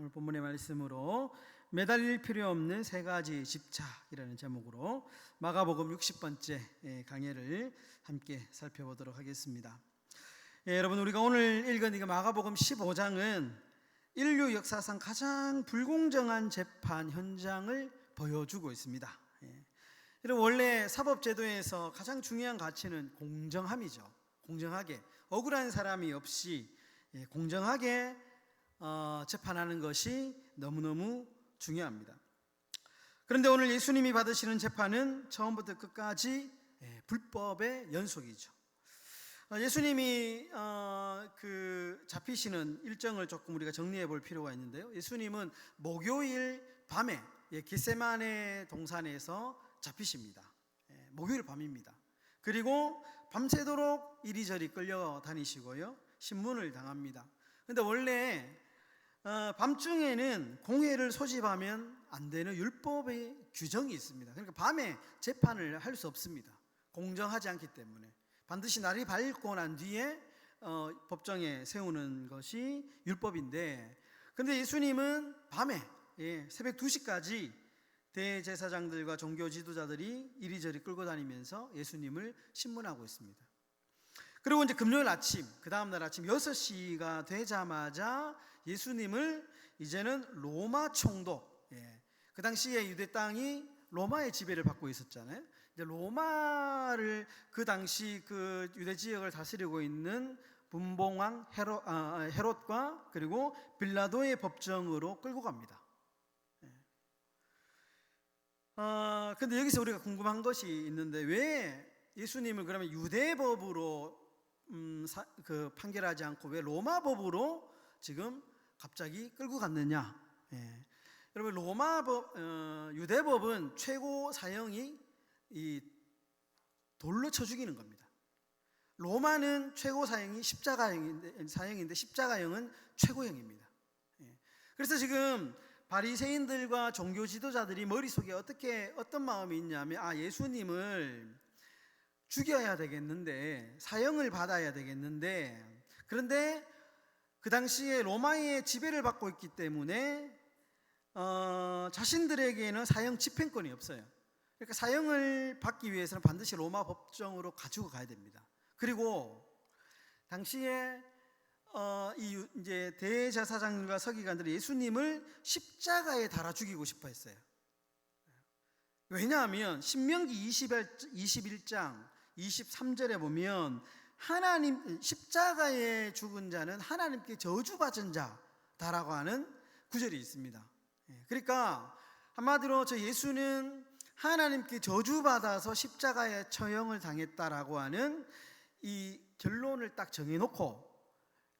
오늘 본문의 말씀으로 매달릴 필요 없는 세 가지 집착이라는 제목으로 마가복음 60번째 강해를 함께 살펴보도록 하겠습니다. 여러분, 우리가 오늘 읽은 이 마가복음 15장은 인류 역사상 가장 불공정한 재판 현장을 보여주고 있습니다. 여러분, 원래 사법제도에서 가장 중요한 가치는 공정함이죠. 공정하게, 억울한 사람이 없이 공정하게 재판하는 것이 너무너무 중요합니다. 그런데 오늘 예수님이 받으시는 재판은 처음부터 끝까지 불법의 연속이죠. 예수님이 잡히시는 일정을 조금 우리가 정리해 볼 필요가 있는데요. 예수님은 목요일 밤에 겟세마네 동산에서 잡히십니다. 목요일 밤입니다. 그리고 밤새도록 이리저리 끌려다니시고요, 신문을 당합니다. 그런데 원래 밤중에는 공회를 소집하면 안 되는 율법의 규정이 있습니다. 그러니까 밤에 재판을 할 수 없습니다. 공정하지 않기 때문에 반드시 날이 밝고 난 뒤에 법정에 세우는 것이 율법인데, 그런데 예수님은 밤에 새벽 2시까지 대제사장들과 종교 지도자들이 이리저리 끌고 다니면서 예수님을 신문하고 있습니다. 그리고 이제 금요일 아침, 그 다음날 아침 6시가 되자마자 예수님을 이제는 로마 총독, 그 당시에 유대 땅이 로마의 지배를 받고 있었잖아요. 이제 로마를 그 당시 그 유대 지역을 다스리고 있는 분봉왕 헤롯과 그리고 빌라도의 법정으로 끌고 갑니다. 근데 여기서 우리가 궁금한 것이 있는데, 왜 예수님을 그러면 유대법으로 판결하지 않고 왜 로마법으로 지금 갑자기 끌고 갔느냐? 여러분, 유대법은 최고 사형이 이 돌로 쳐 죽이는 겁니다. 로마는 최고 사형이 사형인데 십자가형은 최고형입니다. 그래서 지금 바리새인들과 종교 지도자들이 머릿속에 어떤 마음이 있냐면, 예수님을 죽여야 되겠는데, 사형을 받아야 되겠는데, 그런데 그 당시에 로마의 지배를 받고 있기 때문에 자신들에게는 사형 집행권이 없어요. 그러니까 사형을 받기 위해서는 반드시 로마 법정으로 가지고 가야 됩니다. 그리고 당시에 이제 대제사장들과 서기관들이 예수님을 십자가에 달아 죽이고 싶어 했어요. 왜냐하면 신명기 21장 23절에 보면 십자가에 죽은 자는 하나님께 저주받은 자다라고 하는 구절이 있습니다. 그러니까 한마디로 저 예수는 하나님께 저주받아서 십자가에 처형을 당했다라고 하는 이 결론을 딱 정해놓고,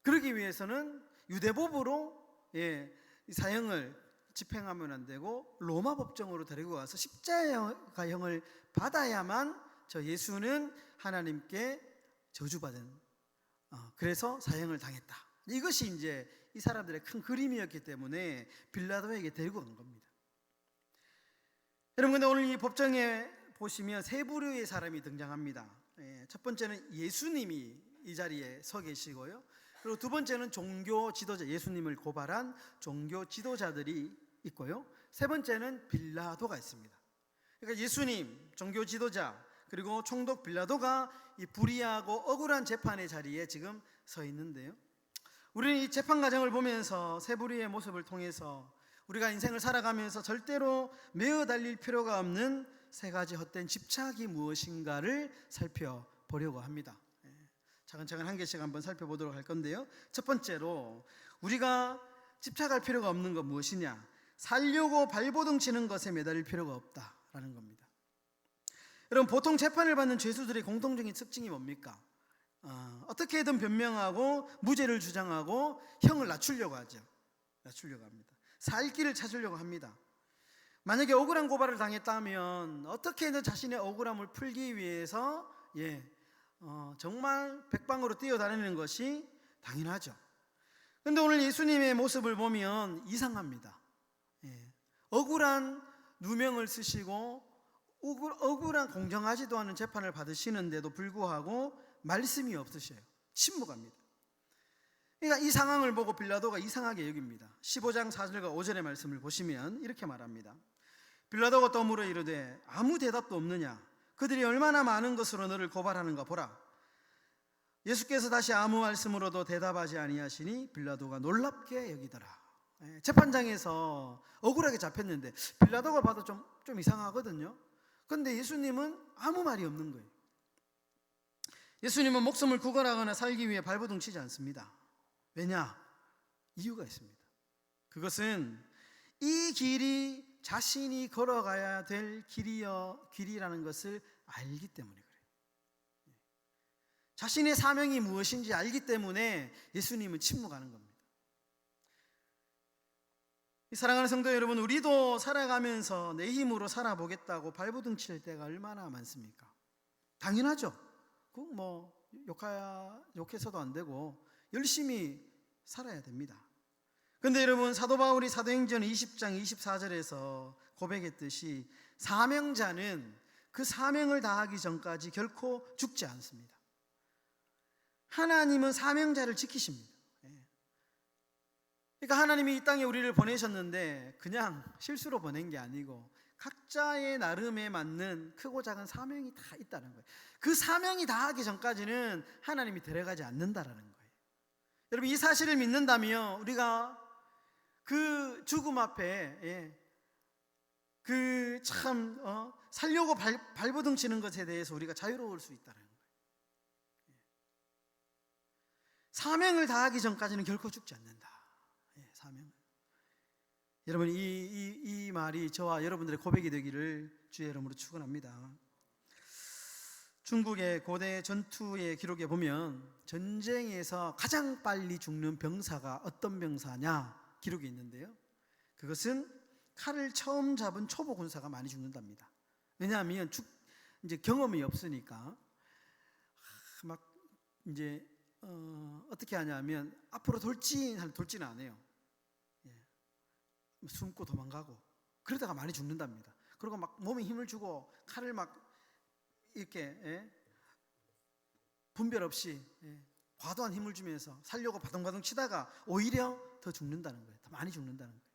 그러기 위해서는 유대법으로 사형을 집행하면 안 되고 로마 법정으로 데리고 가서 십자가형을 받아야만 저 예수는 하나님께 저주받은, 그래서 사형을 당했다. 이것이 이제 이 사람들의 큰 그림이었기 때문에 빌라도에게 데리고 간 겁니다. 여러분, 근데 오늘 이 법정에 보시면 세 부류의 사람이 등장합니다. 첫 번째는 예수님이 이 자리에 서 계시고요, 그리고 두 번째는 종교 지도자, 예수님을 고발한 종교 지도자들이 있고요, 세 번째는 빌라도가 있습니다. 그러니까 예수님, 종교 지도자, 그리고 총독 빌라도가 이 불의하고 억울한 재판의 자리에 지금 서 있는데요, 우리는 이 재판 과정을 보면서 세 부류의 모습을 통해서 우리가 인생을 살아가면서 절대로 매어 달릴 필요가 없는 세 가지 헛된 집착이 무엇인가를 살펴보려고 합니다. 차근차근 한 개씩 한번 살펴보도록 할 건데요, 첫 번째로 우리가 집착할 필요가 없는 건 무엇이냐? 살려고 발버둥 치는 것에 매달릴 필요가 없다라는 겁니다. 여러분, 보통 재판을 받는 죄수들의 공통적인 특징이 뭡니까? 어떻게든 변명하고 무죄를 주장하고 형을 낮추려고 하죠. 낮추려고 합니다. 살 길을 찾으려고 합니다. 만약에 억울한 고발을 당했다면 어떻게든 자신의 억울함을 풀기 위해서 정말 백방으로 뛰어다니는 것이 당연하죠. 그런데 오늘 예수님의 모습을 보면 이상합니다. 억울한 누명을 쓰시고 억울한 공정하지도 않은 재판을 받으시는데도 불구하고 말씀이 없으셔요. 침묵합니다. 그러니까 이 상황을 보고 빌라도가 이상하게 여깁니다. 15장 4절과 5절의 말씀을 보시면 이렇게 말합니다. 빌라도가 또 물어 이르되 아무 대답도 없느냐? 그들이 얼마나 많은 것으로 너를 고발하는가 보라. 예수께서 다시 아무 말씀으로도 대답하지 아니하시니 빌라도가 놀랍게 여기더라. 재판장에서 억울하게 잡혔는데 빌라도가 봐도 좀 이상하거든요. 그런데 예수님은 아무 말이 없는 거예요. 예수님은 목숨을 구걸하거나 살기 위해 발버둥 치지 않습니다. 왜냐? 이유가 있습니다. 그것은 이 길이 자신이 걸어가야 될 길이라는 것을 알기 때문에 그래요. 자신의 사명이 무엇인지 알기 때문에 예수님은 침묵하는 겁니다. 사랑하는 성도 여러분, 우리도 살아가면서 내 힘으로 살아보겠다고 발버둥 칠 때가 얼마나 많습니까? 당연하죠. 그거 뭐 욕해서도 안 되고 열심히 살아야 됩니다. 그런데 여러분, 사도 바울이 사도행전 20장 24절에서 고백했듯이 사명자는 그 사명을 다하기 전까지 결코 죽지 않습니다. 하나님은 사명자를 지키십니다. 그러니까 하나님이 이 땅에 우리를 보내셨는데 그냥 실수로 보낸 게 아니고 각자의 나름에 맞는 크고 작은 사명이 다 있다는 거예요. 그 사명이 다하기 전까지는 하나님이 데려가지 않는다라는 거예요. 여러분, 이 사실을 믿는다면 우리가 그 죽음 앞에 그 참 살려고 발버둥 치는 것에 대해서 우리가 자유로울 수 있다는 거예요. 사명을 다하기 전까지는 결코 죽지 않는다. 사명. 여러분, 이 말이 저와 여러분들의 고백이 되기를 주의 이름으로 축원합니다. 중국의 고대 전투의 기록에 보면 전쟁에서 가장 빨리 죽는 병사가 어떤 병사냐 기록이 있는데요. 그것은 칼을 처음 잡은 초보 군사가 많이 죽는답니다. 왜냐하면 이제 경험이 없으니까 막 이제 어떻게 하냐면 앞으로 돌진은 안 해요. 숨고 도망가고 그러다가 많이 죽는답니다. 그리고 막 몸에 힘을 주고 칼을 막 이렇게 분별 없이 과도한 힘을 주면서 살려고 바둥바둥 치다가 오히려 더 죽는다는 거예요. 더 많이 죽는다는 거예요.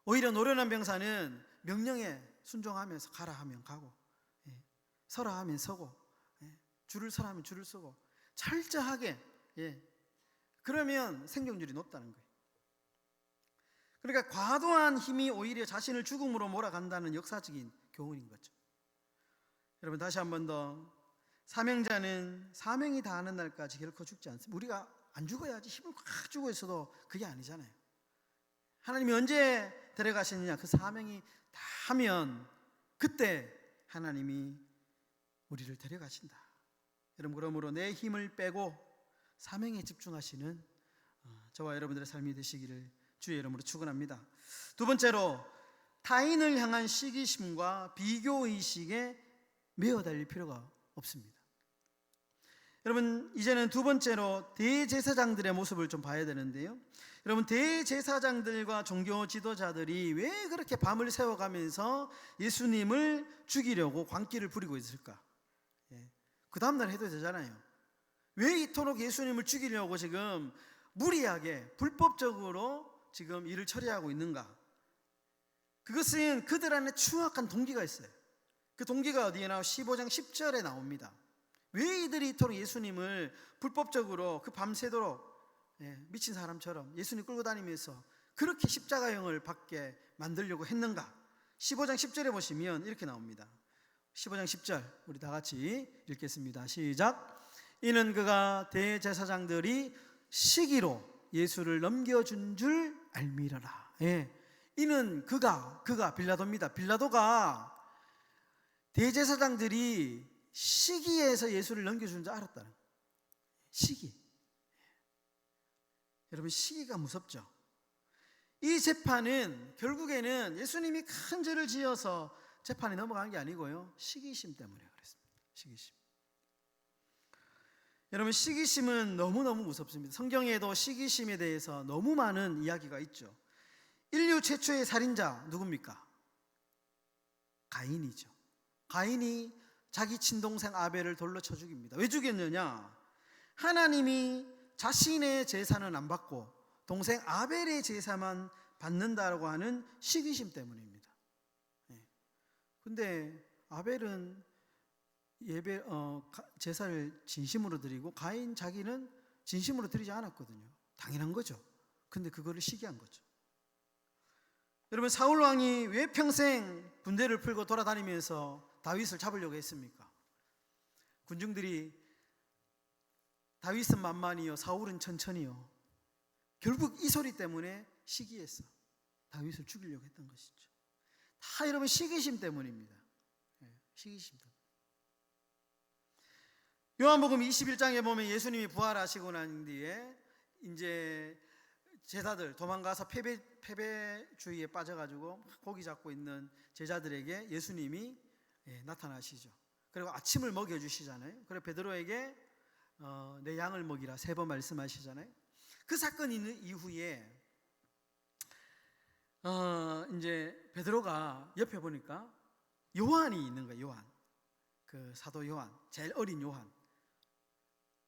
오히려 노련한 병사는 명령에 순종하면서 가라 하면 가고 서라 하면 서고 줄을 서라 하면 줄을 서고 철저하게 그러면 생존율이 높다는 거예요. 그러니까 과도한 힘이 오히려 자신을 죽음으로 몰아간다는 역사적인 교훈인 거죠. 여러분, 다시 한 번 더, 사명자는 사명이 다하는 날까지 결코 죽지 않습니다. 우리가 안 죽어야지 힘을 확 주고 있어도 그게 아니잖아요. 하나님이 언제 데려가시느냐, 그 사명이 다 하면 그때 하나님이 우리를 데려가신다. 여러분, 그러므로 내 힘을 빼고 사명에 집중하시는 저와 여러분들의 삶이 되시기를 주의 이름으로 축원합니다. 두 번째로, 타인을 향한 시기심과 비교의식에 매어 달릴 필요가 없습니다. 여러분, 이제는 두 번째로 대제사장들의 모습을 좀 봐야 되는데요. 여러분, 대제사장들과 종교 지도자들이 왜 그렇게 밤을 새워가면서 예수님을 죽이려고 광기를 부리고 있을까? 그 다음날 해도 되잖아요. 왜 이토록 예수님을 죽이려고 지금 무리하게 불법적으로 지금 일을 처리하고 있는가? 그것은 그들 안에 추악한 동기가 있어요. 그 동기가 어디에 나와? 15장 10절에 나옵니다. 왜 이들이 이토록 예수님을 불법적으로 그 밤새도록 미친 사람처럼 예수님 끌고 다니면서 그렇게 십자가형을 받게 만들려고 했는가? 15장 10절에 보시면 이렇게 나옵니다. 15장 10절 우리 다 같이 읽겠습니다. 시작. 이는 그가 대제사장들이 시기로 예수를 넘겨준 줄 알미러라. 이는 그가 빌라도입니다. 빌라도가 대제사장들이 시기에서 예수를 넘겨준 줄 알았다는 거예요. 시기. 여러분, 시기가 무섭죠. 이 재판은 결국에는 예수님이 큰 죄를 지어서 재판이 넘어간 게 아니고요, 시기심 때문에 그랬습니다. 시기심. 여러분, 시기심은 너무너무 무섭습니다. 성경에도 시기심에 대해서 너무 많은 이야기가 있죠. 인류 최초의 살인자 누굽니까? 가인이죠. 가인이 자기 친동생 아벨을 돌로 쳐 죽입니다. 왜 죽였느냐? 하나님이 자신의 제사는 안 받고 동생 아벨의 제사만 받는다라고 하는 시기심 때문입니다. 근데 아벨은 제사를 진심으로 드리고 가인 자기는 진심으로 드리지 않았거든요. 당연한 거죠. 근데 그거를 시기한 거죠. 여러분, 사울 왕이 왜 평생 군대를 풀고 돌아다니면서 다윗을 잡으려고 했습니까? 군중들이 다윗은 만만히요, 사울은 천천히요. 결국 이 소리 때문에 시기했어. 다윗을 죽이려고 했던 것이죠. 다 여러분 시기심 때문입니다. 시기심 때문에. 요한복음 21장에 보면 예수님이 부활하시고 난 뒤에 이제 제자들 도망가서 패배주의에 빠져가지고 고기 잡고 있는 제자들에게 예수님이 나타나시죠. 그리고 아침을 먹여주시잖아요. 그리고 베드로에게 내 양을 먹이라 3번 말씀하시잖아요. 그 사건이 있는 이후에 이제 베드로가 옆에 보니까 요한이 있는 거예요. 요한, 그 사도 요한, 제일 어린 요한.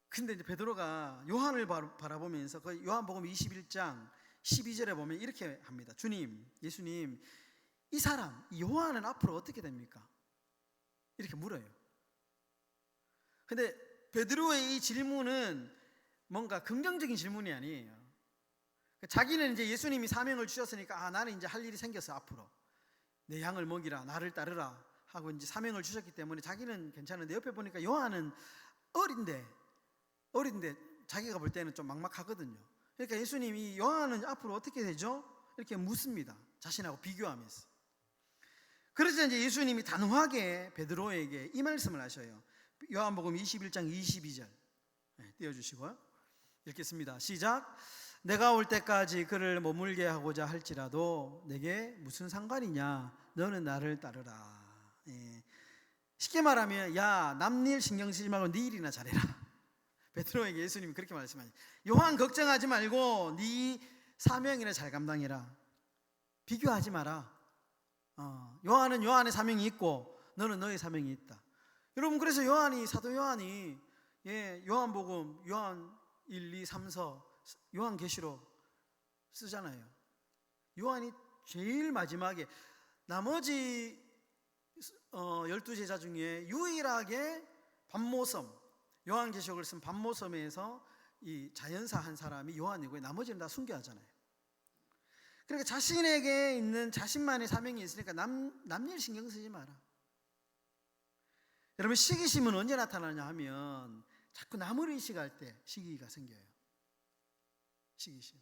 근데 이제 베드로가 요한을 바라보면서 그 요한복음 21장 12절에 보면 이렇게 합니다. 주님, 예수님, 이 사람, 이 요한은 앞으로 어떻게 됩니까? 이렇게 물어요. 근데 베드로의 이 질문은 뭔가 긍정적인 질문이 아니에요. 자기는 이제 예수님이 사명을 주셨으니까 나는 이제 할 일이 생겼어. 앞으로 내 양을 먹이라, 나를 따르라 하고 이제 사명을 주셨기 때문에 자기는 괜찮은데, 옆에 보니까 요한은 어린데 자기가 볼 때는 좀 막막하거든요. 그러니까 예수님이 요한은 앞으로 어떻게 되죠? 이렇게 묻습니다. 자신하고 비교하면서. 그래서 이제 예수님이 단호하게 베드로에게 이 말씀을 하셔요. 요한복음 21장 22절 띄워주시고요. 읽겠습니다. 시작. 내가 올 때까지 그를 머물게 하고자 할지라도 내게 무슨 상관이냐? 너는 나를 따르라. 쉽게 말하면 남일 신경 쓰지 말고 네 일이나 잘해라. 베드로에게 예수님이 그렇게 말씀하시죠. 요한 걱정하지 말고 네 사명이나 잘 감당해라. 비교하지 마라. 요한은 요한의 사명이 있고 너는 너의 사명이 있다. 여러분, 그래서 사도 요한이 요한복음, 요한 1, 2, 3서, 요한계시록 쓰잖아요. 요한이 제일 마지막에 나머지 12제자 중에 유일하게 밤모섬, 요한계시록을 쓴 밤모섬에서 이 자연사 한 사람이 요한이고요. 나머지는 다 순교하잖아요. 그러니까 자신에게 있는 자신만의 사명이 있으니까 남일 신경 쓰지 마라. 여러분, 시기심은 언제 나타나냐 하면 자꾸 남을 의식할 때 시기가 생겨요. 시기심.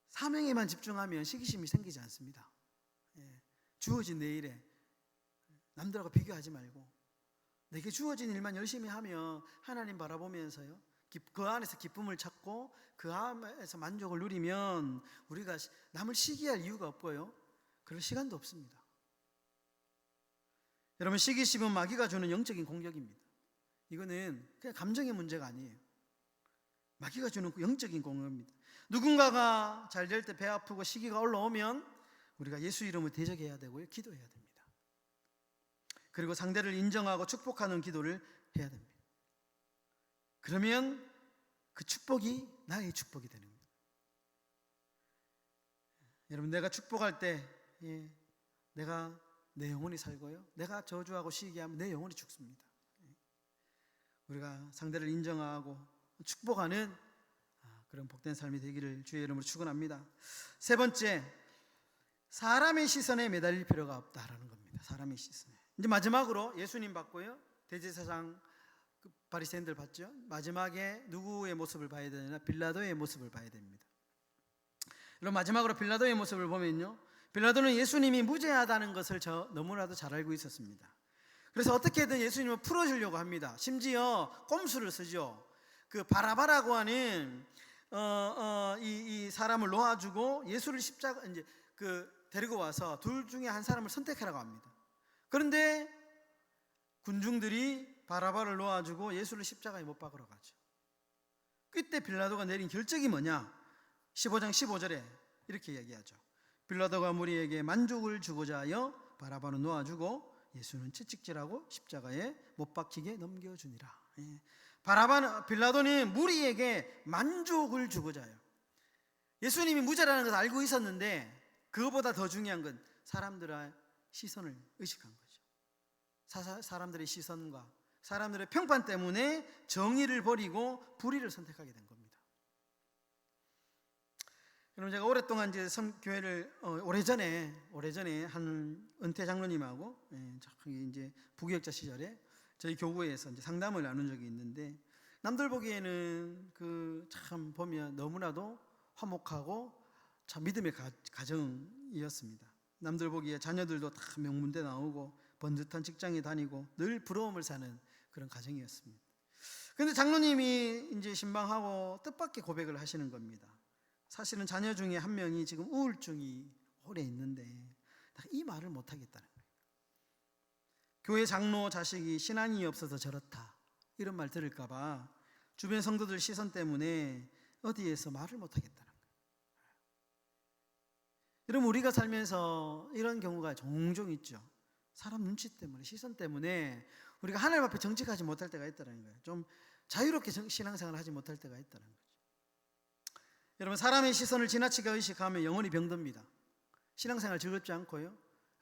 사명에만 집중하면 시기심이 생기지 않습니다. 주어진 내 일에 남들하고 비교하지 말고 내게 주어진 일만 열심히 하며 하나님 바라보면서요, 그 안에서 기쁨을 찾고 그 안에서 만족을 누리면 우리가 남을 시기할 이유가 없고요, 그럴 시간도 없습니다. 여러분, 시기심은 마귀가 주는 영적인 공격입니다. 이거는 그냥 감정의 문제가 아니에요. 마귀가 주는 영적인 공격입니다. 누군가가 잘 될 때 배 아프고 시기가 올라오면 우리가 예수 이름을 대적해야 되고요, 기도해야 됩니다. 그리고 상대를 인정하고 축복하는 기도를 해야 됩니다. 그러면 그 축복이 나의 축복이 되는 겁니다. 여러분, 내가 축복할 때 내가 내 영혼이 살고요, 내가 저주하고 시기하면 내 영혼이 죽습니다. 우리가 상대를 인정하고 축복하는 그런 복된 삶이 되기를 주의 이름으로 축원합니다. 세 번째, 사람의 시선에 매달릴 필요가 없다라는 겁니다. 사람의 시선에. 이제 마지막으로 예수님 봤고요, 대제사장 바리새인들 봤죠. 마지막에 누구의 모습을 봐야 되느냐? 빌라도의 모습을 봐야 됩니다. 그럼 마지막으로 빌라도의 모습을 보면요, 빌라도는 예수님이 무죄하다는 것을 너무나도 잘 알고 있었습니다. 그래서 어떻게든 예수님을 풀어주려고 합니다. 심지어 꼼수를 쓰죠. 그 바라바라고 하는 이 사람을 놓아주고 예수를 십자가 이제 데리고 와서 둘 중에 한 사람을 선택하라고 합니다. 그런데 군중들이 바라바를 놓아주고 예수를 십자가에 못 박으러 가죠. 그때 빌라도가 내린 결정이 뭐냐? 15장 15절에 이렇게 얘기하죠. 빌라도가 무리에게 만족을 주고자 하여 바라바는 놓아주고 예수는 채찍질하고 십자가에 못 박히게 넘겨주니라. 빌라도는 무리에게 만족을 주고자 해요. 예수님이 무죄라는 것을 알고 있었는데 그것보다 더 중요한 건 사람들의 시선을 의식한 거죠. 사람들의 시선과 사람들의 평판 때문에 정의를 버리고 불의를 선택하게 된 겁니다. 여러분, 제가 오랫동안 이제 교회를 오래전에 한 은퇴 장로님하고 이제 부교역자 시절에 저희 교구에서 이제 상담을 나눈 적이 있는데, 남들 보기에는 참 보면 너무나도 화목하고 참 믿음의 가정이었습니다. 남들 보기에 자녀들도 다 명문대 나오고 번듯한 직장에 다니고 늘 부러움을 사는 그런 가정이었습니다. 그런데 장로님이 이제 신방하고 뜻밖의 고백을 하시는 겁니다. 사실은 자녀 중에 한 명이 지금 우울증이 오래 있는데 이 말을 못 하겠다는 거예요. 교회 장로 자식이 신앙이 없어서 저렇다 이런 말 들을까 봐 주변 성도들 시선 때문에 어디에서 말을 못 하겠다는 거예요. 여러분, 우리가 살면서 이런 경우가 종종 있죠. 사람 눈치 때문에, 시선 때문에 우리가 하나님 앞에 정직하지 못할 때가 있다는 거예요. 좀 자유롭게 신앙생활을 하지 못할 때가 있다는 거죠. 여러분, 사람의 시선을 지나치게 의식하면 영혼이 병듭니다. 신앙생활 즐겁지 않고요,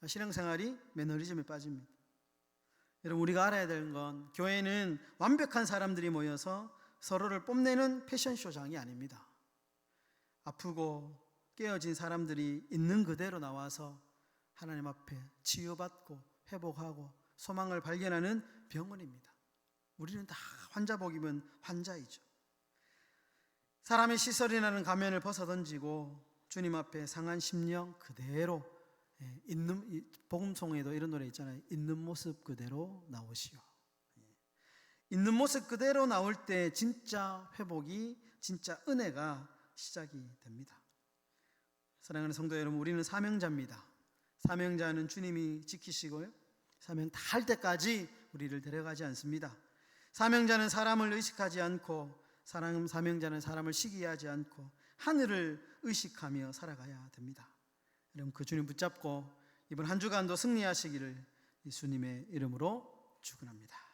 신앙생활이 매너리즘에 빠집니다. 여러분, 우리가 알아야 되는 건 교회는 완벽한 사람들이 모여서 서로를 뽐내는 패션쇼장이 아닙니다. 아프고 깨어진 사람들이 있는 그대로 나와서 하나님 앞에 치유받고 회복하고 소망을 발견하는 병원입니다. 우리는 다 환자복이면 환자이죠. 사람의 시설이라는 가면을 벗어던지고 주님 앞에 상한 심령 그대로 있는, 복음송에도 이런 노래 있잖아요. 있는 모습 그대로 나오시오. 있는 모습 그대로 나올 때 진짜 회복이, 진짜 은혜가 시작이 됩니다. 사랑하는 성도 여러분, 우리는 사명자입니다. 사명자는 주님이 지키시고요, 사명 다 할 때까지 우리를 데려가지 않습니다. 사명자는 사람을 의식하지 않고, 사명자는 사람을 시기하지 않고 하늘을 의식하며 살아가야 됩니다. 여러분, 그 주님 붙잡고 이번 한 주간도 승리하시기를 예수님의 이름으로 축원합니다.